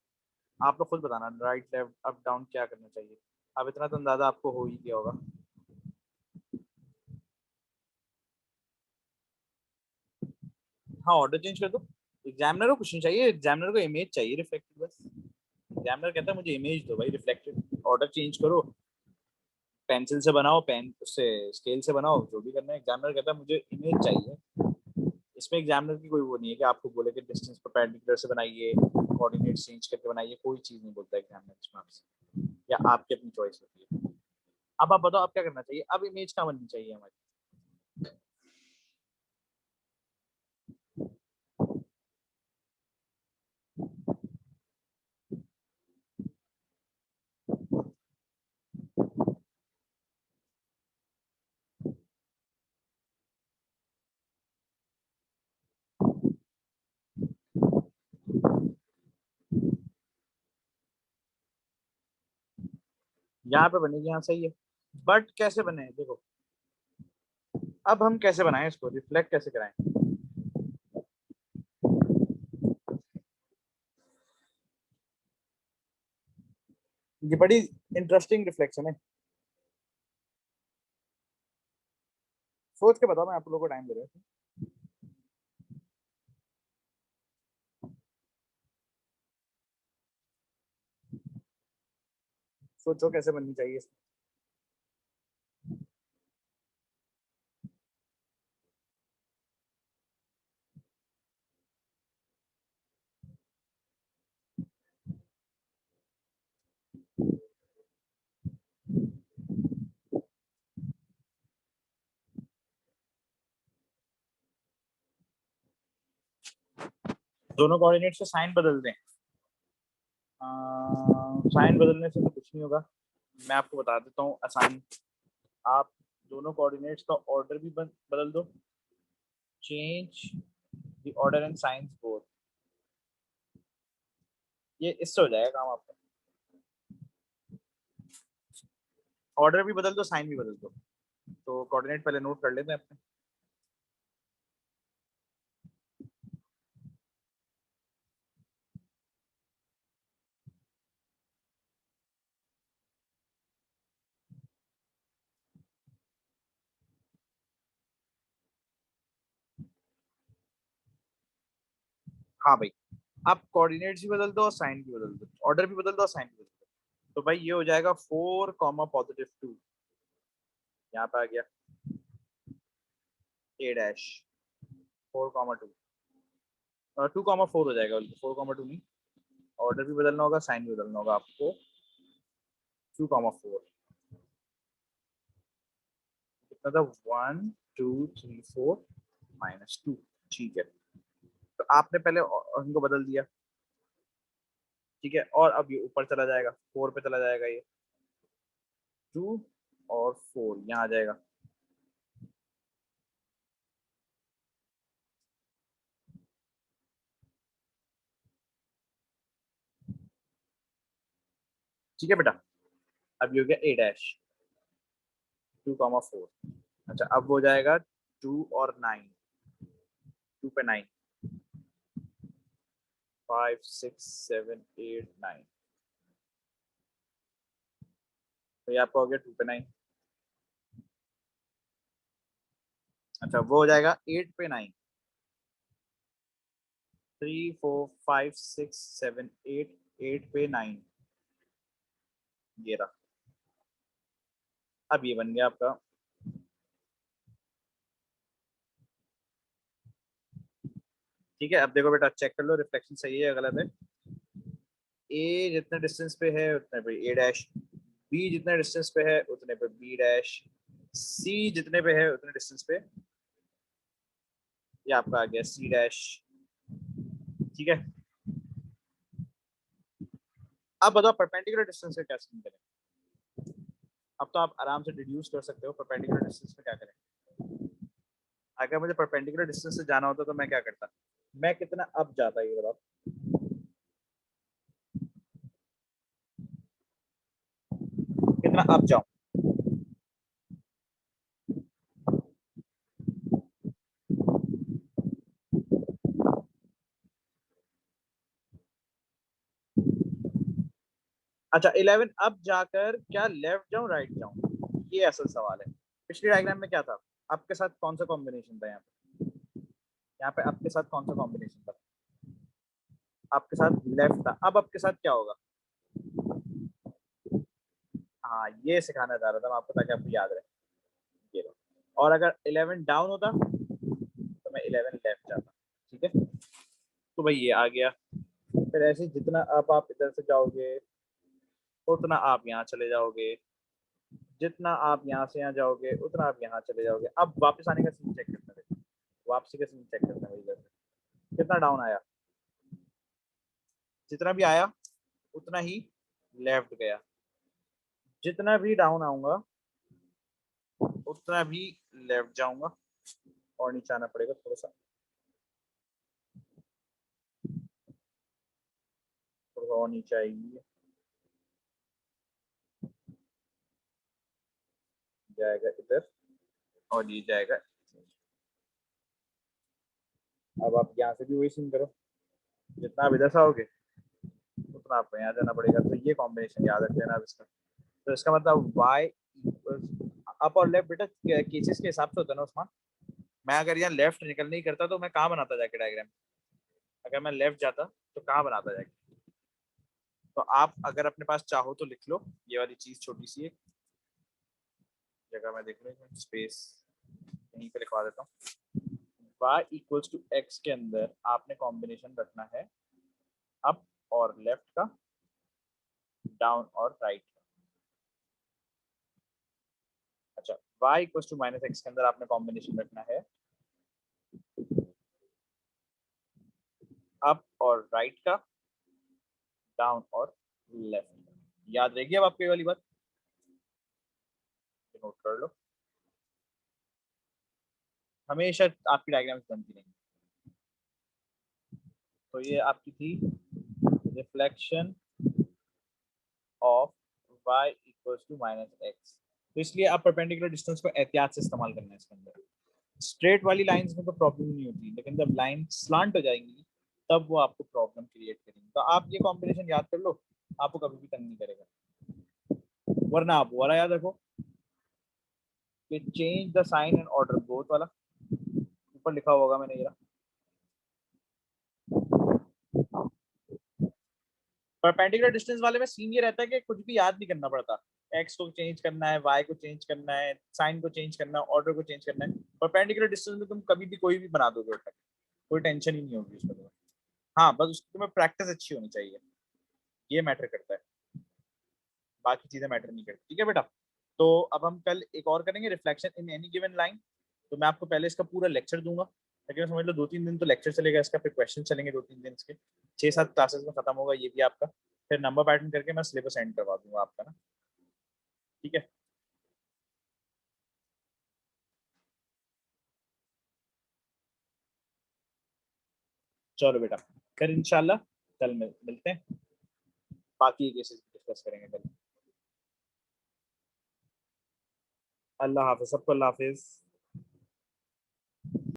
आप लोग खुद बताना, राइट लेफ्ट अप डाउन क्या करना चाहिए। अब इतना तो अंदाजा आपको हो ही गया होगा। हाँ, ऑर्डर चेंज कर दो, एग्जामिनर को कुछ नहीं चाहिए, एग्जामिनर को इमेज चाहिए रिफ्लेक्टेड बस। एग्जामिनर कहता है मुझे इमेज दो भाई रिफ्लेक्टेड, ऑर्डर चेंज करो, पेंसिल से बनाओ, पेन उससे स्केल से बनाओ, जो भी करना है, एग्जामिनर कहता है मुझे इमेज चाहिए। इसमें एग्जामिनर की कोई वो नहीं है कि आपको बोले कि डिस्टेंस परपेंडिकुलर से बनाइए, कोऑर्डिनेट चेंज करके बनाइए, कोई चीज नहीं बोलता एग्जामिनर इसमें आपसे, या आपकी अपनी चॉइस होती है। अब आप बताओ अब क्या करना चाहिए, अब इमेज कहाँ बननी चाहिए हमारी? यहाँ पे बनेगी, यहाँ सही है, बट कैसे बने देखो, अब हम कैसे बनाएं इसको, रिफ्लेक्ट कैसे कराएं? ये बड़ी इंटरेस्टिंग रिफ्लेक्शन है, सोच के बताओ, मैं आप लोगों को टाइम दे रहा हूँ। सोचो कैसे बननी चाहिए। दोनों कोऑर्डिनेट से साइन बदल दें। साइन बदलने से तो कुछ नहीं होगा, मैं आपको बता देता हूँ आसान। आप दोनों कोऑर्डिनेट्स का ऑर्डर भी बदल दो, change the order and science both, ये इससे हो जाएगा काम आपका। ऑर्डर भी बदल दो, साइन भी बदल दो। तो कोऑर्डिनेट पहले नोट कर लेते हैं अपने। हाँ भाई, आप कोऑर्डिनेट्स भी बदल दो और साइन भी बदल दो, ऑर्डर भी बदल दो और साइन भी बदल दो। तो भाई ये हो जाएगा 4 कॉमा +2, यहाँ पे आ गया a डैश 4,2, 2,4 हो जाएगा, 4,2 नहीं। ऑर्डर भी बदलना होगा, साइन भी बदलना होगा आपको। 2,4 कितना था, 1 2 3 4 -2, ठीक है। तो आपने पहले इनको बदल दिया, ठीक है। और अब ये ऊपर चला जाएगा, 4 पे चला जाएगा, ये 2 और 4 यहाँ आ जाएगा। ठीक है बेटा, अब ये हो गया a डैश 2,4। अच्छा, अब हो जाएगा 2 और 9, 2 पे 9, 5 6 7 8 9, तो ये आपका हो गया 2 पे 9। अच्छा, वो हो जाएगा 8 पे 9, 3 4 5 6 7 8, 8 पे 9, ये रहा। अब ये बन गया आपका। ठीक है, अब देखो बेटा, चेक कर लो रिफ्लेक्शन सही है या गलत है। ए जितने डिस्टेंस पे है उतने पे ए डैश, बी जितने डिस्टेंस पे है उतने पे बी डैश, सी जितने पे है उतने डिस्टेंस पे ये आपका आ गया सी डैश। ठीक है, अब बताओ परपेंडिकुलर डिस्टेंस का क्या सीन करें। अब तो आप आराम से डिड्यूस कर सकते हो परपेंडिकुलर डिस्टेंस में क्या करें। अगर मुझे परपेंडिकुलर डिस्टेंस से जाना होता तो मैं क्या करता, मैं कितना अप जाता ये बताओ, कितना अप जाऊं। अच्छा, 11 अप जाकर क्या लेफ्ट जाऊं राइट जाऊं, ये असल सवाल है। पिछली डायग्राम में क्या था, अप के साथ कौन सा कॉम्बिनेशन था, यहाँ पे अप के साथ कौन सा कॉम्बिनेशन था, आपके साथ लेफ्ट था। अब आपके साथ क्या होगा, हाँ ये सिखाना चाह रहा था मैं आपको ताकि आपको याद रहे। ये लो, और अगर 11 डाउन होता तो मैं 11 लेफ्ट जाता। ठीक है, तो भाई ये आ गया। फिर ऐसे जितना आप इधर से जाओगे उतना आप यहाँ चले जाओगे, जितना आप यहाँ से यहाँ जाओगे उतना आप यहाँ चले जाओगे। अब वापस आने का सीन चेक करते हैं, वापसी का सीन चेक करते हैं इधर से, कितना डाउन आया, जितना भी आया उतना ही लेफ्ट गया, जितना भी डाउन आऊंगा उतना भी लेफ्ट जाऊंगा। और नीचे आना पड़ेगा थोड़ा सा, थोड़ा और नीचे आएगी, जाएगा इधर और ये जाएगा। अब आप यहाँ से भी वही सीन करो, जितना आप इधर से आओगे उतना आपको यहाँ जाना पड़ेगा। तो ये कॉम्बिनेशन याद रख लेना अब इसका। तो इसका मतलब y अप और लेफ्ट बेटा केसेस के हिसाब से होता है ना उस्मान। मैं अगर यहाँ लेफ्ट निकल नहीं करता तो मैं कहाँ बनाता जाके डायग्राम, अगर मैं लेफ्ट जाता तो कहाँ बनाता जाके। तो आप अगर अपने पास चाहो तो लिख लो ये वाली चीज, छोटी सी एक जगह मैं देख लो स्पेस यहीं पे लिखवा देता हूँ। y इक्वल्स टू एक्स के अंदर आपने कॉम्बिनेशन रखना है अप और लेफ्ट का, डाउन और राइट का। अच्छा, y इक्वल्स टू -x के अंदर आपने कॉम्बिनेशन रखना है अप और राइट का, डाउन और लेफ्ट। याद रहेगी अब आपको ये वाली बात, नोट कर लो, हमेशा आपकी डायग्राम्स बनती रहेंगी। तो ये आपकी थी reflection of y equals to -x। तो इसलिए आप परपेंडिकुलर डिस्टेंस को एहतियात से इस्तेमाल करना है इसके अंदर। स्ट्रेट वाली लाइंस में तो प्रॉब्लम नहीं होती, लेकिन जब लाइन स्लांट हो जाएंगी तब वो आपको प्रॉब्लम क्रिएट करेंगी। तो आप ये कॉम्बिनेशन याद कर लो, आपको कभी भी तंग नहीं करेगा। वरना आप वाला याद रखो कि change the sign and order both वाला, ऊपर लिखा होगा मैंने ये। परपेंडिकुलर डिस्टेंस वाले में सीन ये रहता है कि कुछ भी याद नहीं करना पड़ता। एक्स को चेंज करना है, वाई को चेंज करना है, साइन को चेंज करना है, ऑर्डर को चेंज करना है। परपेंडिकुलर डिस्टेंस में तुम कभी भी कोई भी बना दोगे उठा के, कोई टेंशन ही नहीं होगी उसमें तुम्हें। हाँ, बस उसकी तुम्हें प्रैक्टिस अच्छी होनी चाहिए, ये मैटर करता है, बाकी चीजें मैटर नहीं करती। ठीक है बेटा, तो अब हम कल एक और करेंगे, reflection in any given line. तो मैं आपको पहले इसका पूरा लेक्चर दूंगा, लेकिन समझ लो 2-3 दिन तो लेक्चर चलेगा इसका, फिर क्वेश्चन चलेंगे 2-3 दिन इसके, 6-7 क्लासेस में खत्म होगा ये भी आपका। फिर नंबर पैटर्न करके मैं सिलेबस एंड करवा दूंगा आपका ना। ठीक है, चलो बेटा, फिर इंशाल्लाह कल मिलते हैं, बाकी केसेस डिस्कस करेंगे कल। अल्लाह हाफिज सबको, अल्लाह हाफिज।